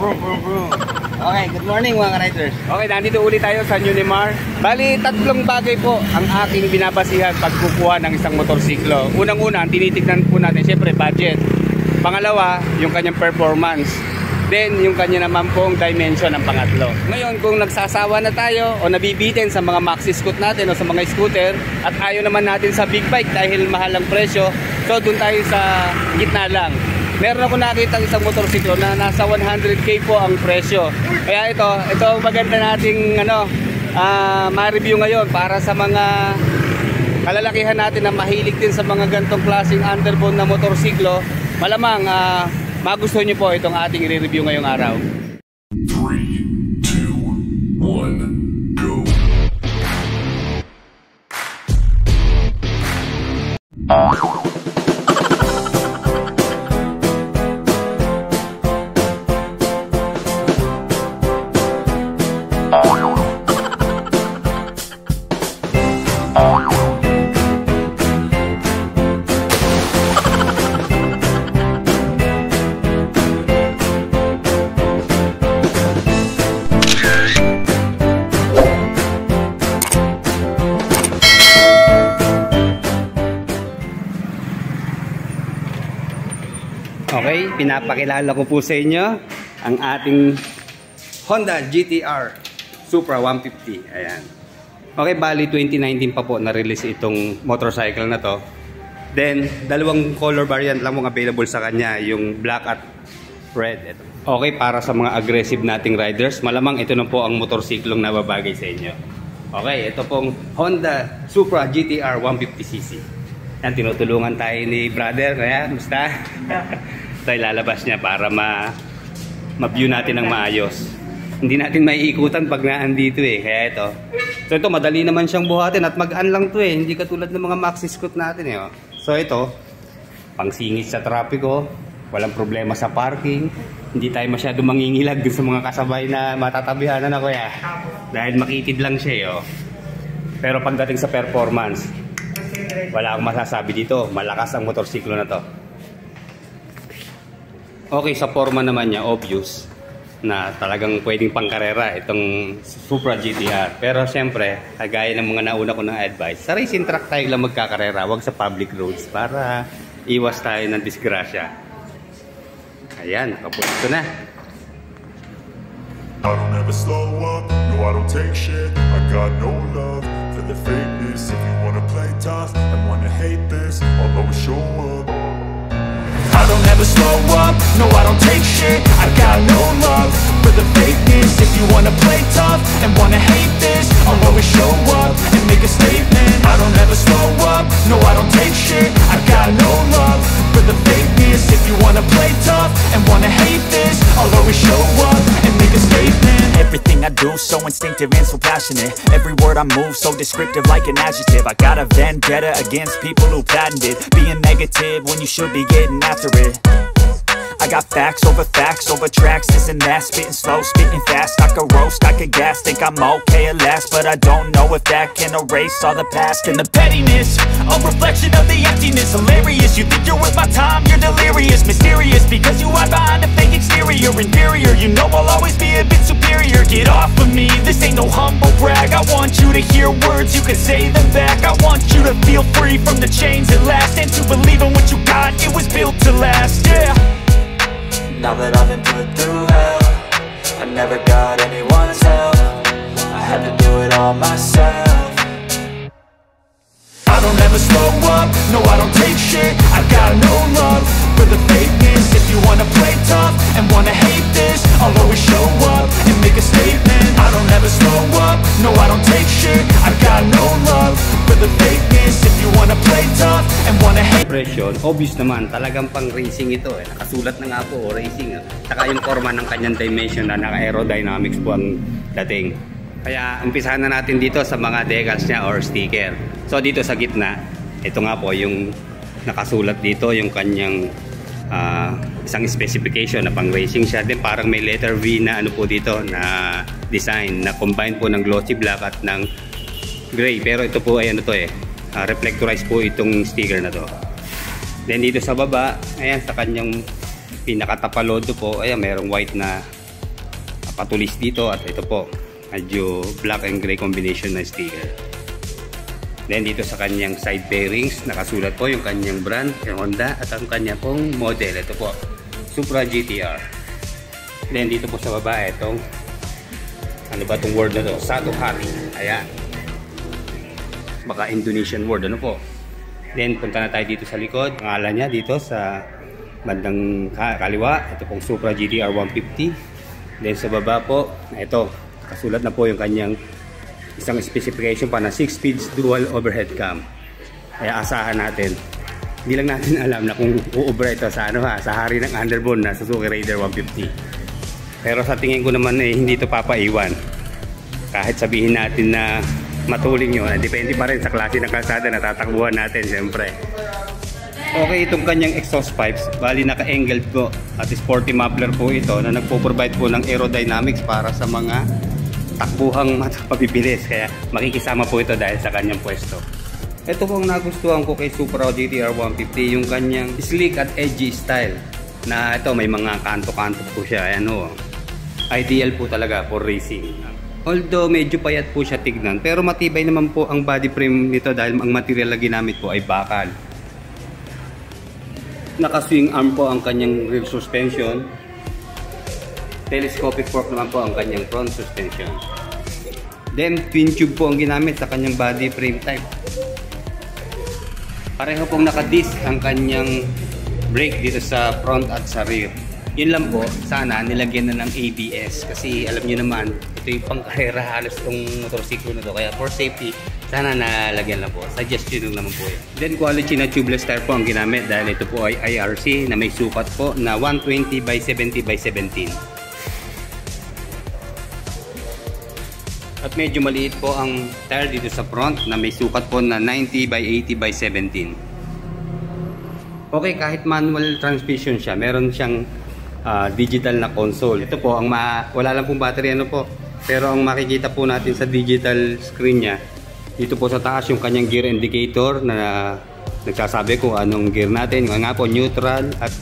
Bro. Okay, good morning mga riders. Okay, nandito ulit tayo sa Unimar. Bali, tatlong bagay po ang aking binabasihan pagkukuha ng isang motorsiklo. Unang-una, tinitignan po natin syempre budget. Pangalawa, yung kanyang performance. Then, yung kanya naman pong dimension ang pangatlo. Ngayon, kung nagsasawa na tayo o nabibitin sa mga maxi scoot natin o sa mga scooter at ayaw naman natin sa big bike dahil mahal ang presyo, so doon tayo sa gitna lang. Meron ako nakita isang motorsiklo na nasa 100k po ang presyo. Kaya ito ang maganda nating ma-review ngayon para sa mga kalalakihan natin na mahilig din sa mga gantong klaseng underbone na motorsiklo. Malamang magustuhan nyo po itong ating i-review ngayong araw. 3, 2, 1, go! Okay, pinapakilala ko po sa inyo ang ating Honda GT-R Supra 150. Ayan. Okay, bali 2019 pa po na-release itong motorcycle na to. Then, dalawang color variant lang mong available sa kanya, yung black at red. Ito. Okay, para sa mga aggressive nating riders, malamang ito na po ang motorsiklong nababagay sa inyo. Okay, ito pong Honda Supra GT-R 150cc. Yan, tinutulungan tayo ni brother. Ayan, gusta? Ito ilalabas niya para ma-view natin ng maayos. Hindi natin maiikutan pag naandito eh. Kaya ito. So ito, madali naman siyang buhatin at mag-an lang to eh. Hindi katulad ng mga maxi scoot natin eh. Oh. So ito, pangsingit sa trapiko. Walang problema sa parking. Hindi tayo masyado mangingilag sa mga kasabay na matatabihan na kuya. Dahil makitid lang siya eh. Oh. Pero pagdating sa performance, wala akong masasabi dito. Malakas ang motorsiklo na to. Okay, sa forma naman niya, obvious na talagang pwedeng pangkarera itong Supra GT-R. Pero siyempre, kagaya ng mga nauna ko ng advice, sa racing track tayo lang magkakarera, wag sa public roads para iwas tayo ng disgrasya. Ayan, kapusto na. I don't ever slow up, no I don't take shit. I got no love for the fakeness. If you wanna play tough and wanna hate this, I'll always show up. I don't ever slow up, no I don't take shit. I got no love for the fakeness. If you wanna play tough and wanna hate this, I'll always show up and make a statement. I don't ever slow up, no I don't take shit. I got no love for the fakeness. If you wanna play tough and wanna hate this, I'll always show up and make a statement. Everything I do so instinctive and so passionate. Every word I move so descriptive like an adjective. I got a vendetta against people who patented being negative when you should be getting after it. I got facts over tracks, this and that. Spitting slow, spitting fast. I could roast, I could gas. Think I'm okay at last, but I don't know if that can erase all the past. And the pettiness, a reflection of the emptiness. Hilarious, you think you're worth my time, you're delirious. Mysterious, because you hide behind a fake exterior. Inferior, you know I'll always be a bit superior. Get off of me, this ain't no humble brag. I want you to hear words, you can say them back. I want you to feel free from the chains at last, and to believe in what you got, it was built to last, yeah. Now that I've been put through hell, I never got anyone's help. I had to do it all myself. I don't ever slow up, no I don't take shit. I got no love for the fakeness. If you wanna play tough and wanna hate this, I'll always show up and make a statement. I don't ever slow up, no I don't take shit. I got no love for the fakeness. If you wanna play tough and wanna hate. Presyon, obvious naman, talagang pang racing ito eh. Nakasulat na nga po, racing. Saka yung forma ng kanyang dimension na naka-aerodynamics po ang dating. Kaya umpisahan na natin dito sa mga decals niya or sticker. So dito sa gitna, ito nga po yung nakasulat dito yung kanyang isang specification na pang racing siya. Then parang may letter V na ano po dito na design na combine po ng glossy black at ng gray. Pero ito po ay ano to eh, reflectorized po itong sticker na to. Then dito sa baba, ayan sa kanyang pinakatapalodo po, ayan merong white na patulis dito, at ito po medyo black and gray combination na sticker. Then dito sa kanyang side bearings nakasulat po yung kanyang brand, yung Honda, at ang kanya pong model, ito po Supra GTR. Then dito po sa baba itong ano ba itong word na to, Satu Hari, ayan, baka Indonesian word, ano po. Then punta na tayo dito sa likod, pangalan niya dito sa bandang kaliwa, ito pong Supra GTR 150. Then sa baba po, ito kasulat na po yung kanyang isang specification pa na 6 speeds dual overhead cam. Kaya asahan natin, hindi lang natin alam na kung uubra ito sa ano sa hari ng underbone na Suzuki Raider 150. Pero sa tingin ko naman hindi ito papaiwan. Kahit sabihin natin na matuling yun, depende pa rin sa klase ng kalsada na tatakbuhan natin, siyempre. Okay, itong kanyang exhaust pipes, bali naka-angled po at sporty muffler po ito na nagpo-provide po ng aerodynamics para sa mga takbuhang mapabibilis. Kaya makikisama po ito dahil sa kanyang pwesto. Ito po ang nagustuhan ko kay Supra GTR 150, yung kanyang sleek at edgy style. Na ito may mga kanto-kanto po siya, ayan o. Ideal po talaga for racing. Although medyo payat po siya tignan, pero matibay naman po ang body frame nito dahil ang material na ginamit po ay bakal. Naka-swing arm po ang kanyang rear suspension. Telescopic fork naman po ang kanyang front suspension. Then twin tube po ang ginamit sa kanyang body frame type. Pareho pong naka-disc ang kanyang brake dito sa front at sa rear. Yun lang po, sana nilagyan na ng ABS kasi alam niyo naman, ito yung pangkarera halos itong motorsiklo na to. Kaya for safety, sana nalagyan lang po. Suggestion naman po yun. Then quality na tubeless tire po ang ginamit dahil ito po ay IRC na may sukat po na 120 by 70 by 17. At medyo maliit po ang tire dito sa front na may sukat po na 90 by 80 by 17. Okay, kahit manual transmission siya, meron siyang digital na console. Ito po, wala lang pong battery ano po. Pero ang makikita po natin sa digital screen niya, dito po sa taas yung kanyang gear indicator na nagsasabi kung anong gear natin. Yung nga po, neutral, at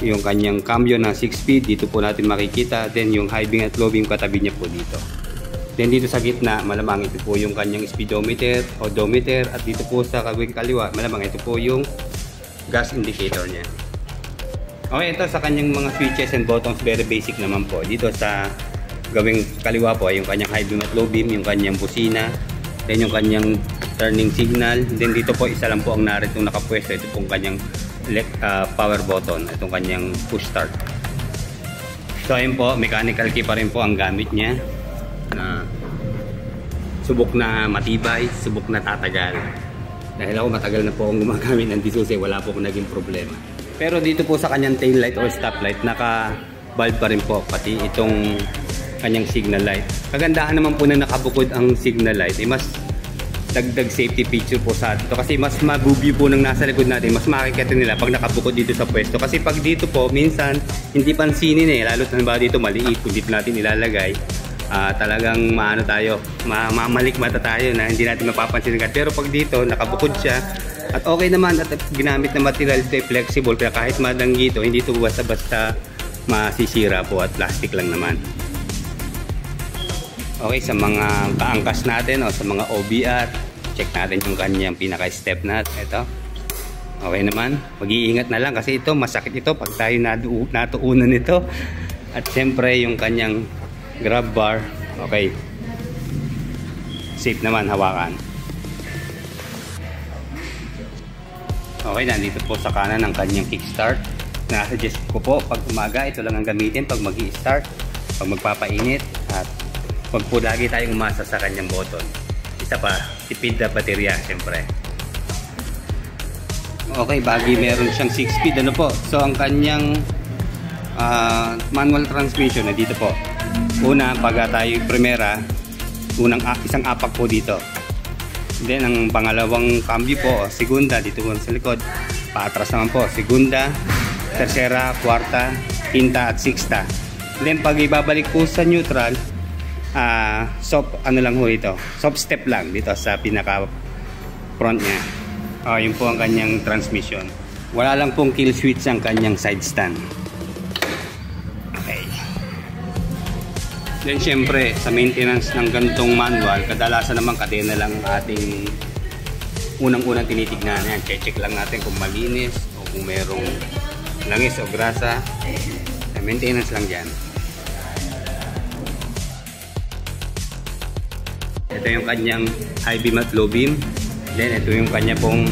yung kanyang cambio na 6-speed, dito po natin makikita. Then yung high beam at low beam katabi niya po dito. Then dito sa gitna, malamang ito po yung kanyang speedometer, odometer, at dito po sa kaliwa, malamang ito po yung gas indicator niya. Okay, ito sa kanyang mga switches and buttons, very basic naman po. Dito sa gawing kaliwa po ay yung kanyang high beam at low beam, yung kanyang busina, then yung kanyang turning signal. Then dito po isa lang po ang narito nakapwesto, ito pong kanyang power button, itong kanyang push start. So ayun po, mechanical key pa rin po ang gamit niya. Subok na matibay, subok na tatagal. Dahil ako matagal na po akong gumagamit ng D'Souza, wala po akong naging problema. Pero dito po sa kanyang tail light or stop light, naka-bulb pa rin po, pati itong kanyang signal light. Kagandahan naman po na nakabukod ang signal light, mas dagdag safety feature po sa ito. Kasi mas mag-view po ng nasa likod natin, mas makikita nila pag nakabukod dito sa pwesto. Kasi pag dito po, minsan hindi pansinin lalo na ba dito maliit, kung dito natin ilalagay. Talagang mamalikmata tayo na hindi natin mapapansin agad. Pero pag dito nakabukod siya at okay naman at ginamit na material ito ay flexible, kaya kahit madanggi ito, hindi ito basta-basta masisira po at plastic lang naman. Okay, sa mga kaangkas natin o sa mga OBR, check natin yung kanyang pinaka-step natin. Ito, okay naman, mag-iingat na lang kasi ito masakit ito pag tayo natuunan nito. At siyempre yung kanyang grab bar, okay, safe naman hawakan. Okay, nandito po sa kanan ang kanyang kickstart. Na-suggest ko po pag umaga ito lang ang gamitin pag mag-i-start, pag magpapainit, at wag po lagi tayong umasa sa kanyang button. Isa pa, tipid na baterya siyempre. Okay, bagi meron siyang 6-speed ano po. So ang kanyang manual transmission na dito po. Una, pag tayo primera, isang apak po dito. Then ang pangalawang cambio po, segunda dito po sa likod. Paatras naman po, segunda, tercera, kwarta, quinta at sixta. Then pag ibabalik po sa neutral, soft step lang dito sa pinaka front niya. Yun po ang kanyang transmission. Wala lang pong kill switch ang kanyang side stand. Okay. Then syempre, sa maintenance ng ganitong manual, kadalasan naman kadena lang ang ating unang-unang tinitignan. Yan, check lang natin kung malinis o kung merong langis o grasa. Maintenance lang dyan. Ito yung kanyang high beam at low beam. Then ito yung kanya pong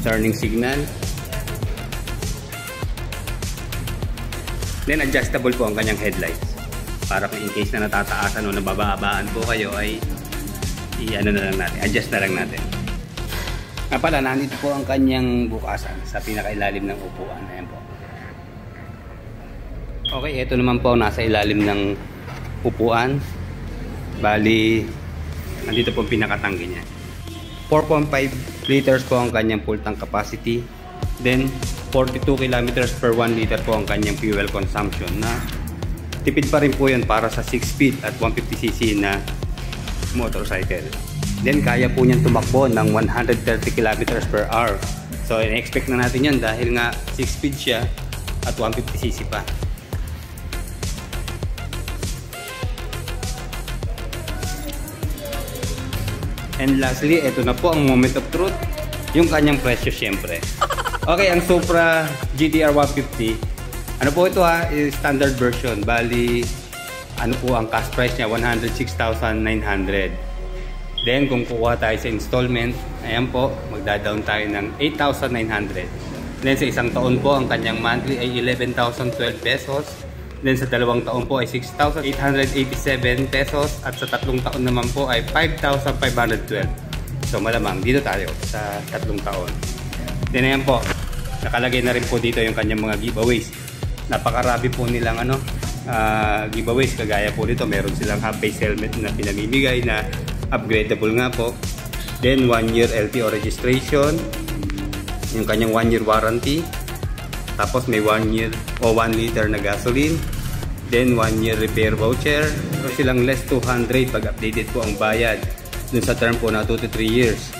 turning signal. Then adjustable po ang kanyang headlights. Para kung in case na natataasan o nabababaan po kayo ay i-ano na lang natin, adjust na lang natin. Pala, nandito po ang kanyang bukasan sa pinakailalim ng upuan. Ayan po. Okay, ito naman po nasa ilalim ng upuan. Bali, nandito po ang pinakatanggi niya. 4.5 liters po ang kanyang full tank capacity. Then 42 kilometers per 1 liter po ang kanyang fuel consumption, na tipid pa rin po yun para sa 6-speed at 150cc na motorcycle. Then kaya po niyan tumakbo ng 130 kilometers per hour. So in-expect na natin yan dahil nga 6-speed siya at 150cc pa. And lastly, ito na po ang moment of truth, yung kanyang presyo syempre. Okay, ang Supra GTR 150, ano po ito ha, is standard version. Bali, ano po ang cash price niya, 106,900. Then kung kukuha tayo sa installment, ayan po, magda-down tayo ng 8,900. Then sa isang taon po, ang kanyang monthly ay 11,012 pesos. Then sa 2 taon po ay 6,887 pesos. At sa 3 taon naman po ay 5,512. So malamang dito tayo sa 3 taon. Then ayan po, nakalagay na rin po dito yung kanyang mga giveaways. Napakarami po nilang giveaways. Kagaya po dito, meron silang half-face helmet na pinamimigay na upgradable nga po. Then 1 year LTO registration, yung kanyang 1 year warranty. Tapos may 1 year o 1 liter na gasoline. Then 1 year repair voucher. So silang less 200 pag updated po ang bayad dun sa term po na 2 to 3 years.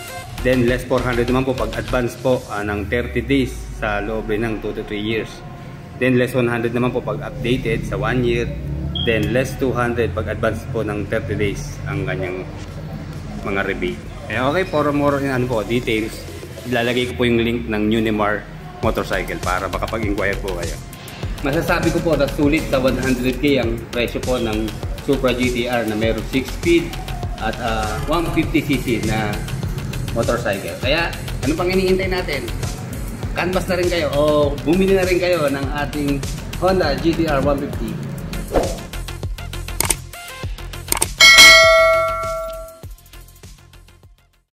Then less 400 naman po pag advance po ng 30 days sa loob rin ng 2 to 3 years. Then less 100 naman po pag updated sa 1 year. Then less 200 pag advance po ng 30 days ang kanyang mga rebate. Okay, for more details, ilalagay ko po yung link ng Unimar motorcycle para makapag-inquire po kayo. Masasabi ko po na sulit sa 100k ang presyo po ng Supra GTR na meron 6-speed at 150cc na motorcycle. Kaya ano pang hinihintay natin? Canvas na rin kayo o bumili na rin kayo ng ating Honda GTR 150